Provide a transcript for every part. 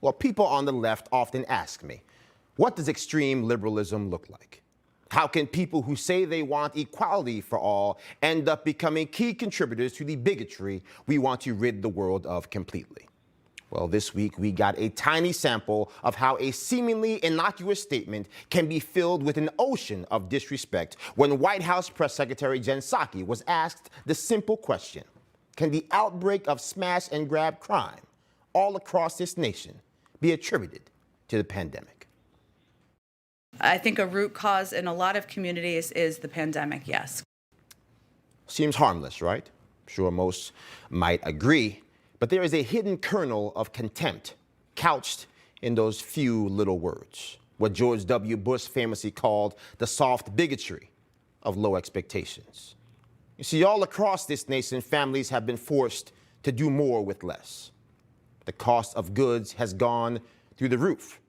Well, people on the left often ask me, what does extreme liberalism look like? How can people who say they want equality for all end up becoming key contributors to the bigotry we want to rid the world of completely? Well, this week we got a tiny sample of how a seemingly innocuous statement can be filled with an ocean of disrespect when White House Press Secretary Jen Psaki was asked the simple question, can the outbreak of smash and grab crime all across this nation be attributed to the pandemic? I think a root cause in a lot of communities is the pandemic, yes. Seems harmless, right? I'm sure most might agree. But there is a hidden kernel of contempt couched in those few little words, what George W. Bush famously called the soft bigotry of low expectations. You see, all across this nation, families have been forced to do more with less. The cost of goods has gone through the roof.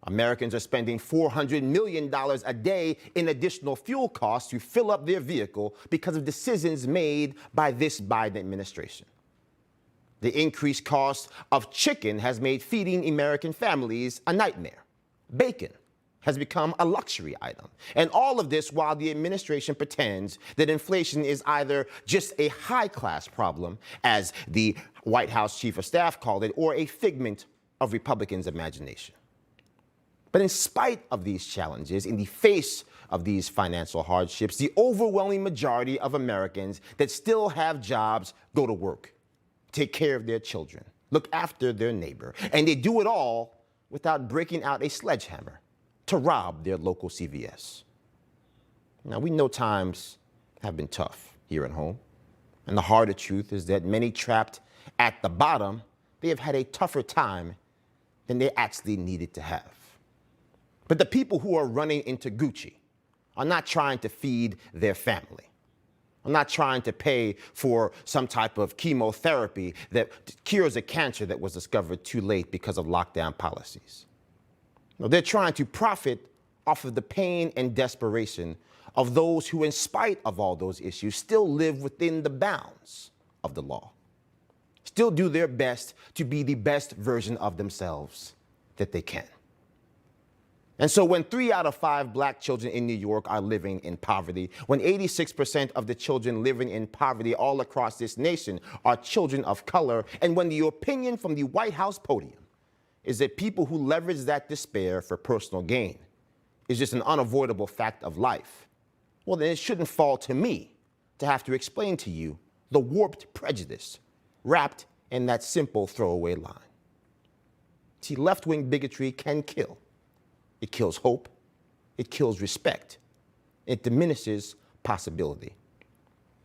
Americans are spending $400 million a day in additional fuel costs to fill up their vehicle because of decisions made by this Biden administration. The increased cost of chicken has made feeding American families a nightmare. Bacon has become a luxury item. And all of this while the administration pretends that inflation is either just a high-class problem, as the White House Chief of Staff called it, or a figment of Republicans' imagination. But in spite of these challenges, in the face of these financial hardships, the overwhelming majority of Americans that still have jobs go to work, take care of their children, look after their neighbor, and they do it all without breaking out a sledgehammer to rob their local CVS. Now, we know times have been tough here at home, and the harder truth is that many trapped at the bottom, they have had a tougher time than they actually needed to have. But the people who are running into Gucci are not trying to feed their family. I'm not trying to pay for some type of chemotherapy that cures a cancer that was discovered too late because of lockdown policies. No, they're trying to profit off of the pain and desperation of those who, in spite of all those issues, still live within the bounds of the law, still do their best to be the best version of themselves that they can. And so when 3 out of 5 black children in New York are living in poverty, when 86% of the children living in poverty all across this nation are children of color, and when the opinion from the White House podium is that people who leverage that despair for personal gain is just an unavoidable fact of life, well, then it shouldn't fall to me to have to explain to you the warped prejudice wrapped in that simple throwaway line. See, left-wing bigotry can kill. It kills hope, it kills respect, it diminishes possibility,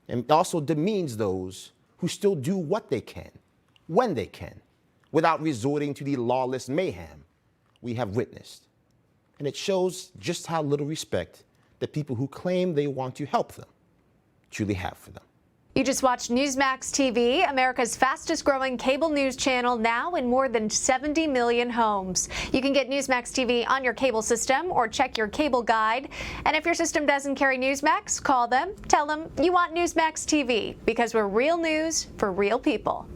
and it also demeans those who still do what they can, when they can, without resorting to the lawless mayhem we have witnessed. And it shows just how little respect the people who claim they want to help them truly have for them. You just watched Newsmax TV, America's fastest growing cable news channel, now in more than 70 million homes. You can get Newsmax TV on your cable system or check your cable guide. And if your system doesn't carry Newsmax, call them, tell them you want Newsmax TV, because we're real news for real people.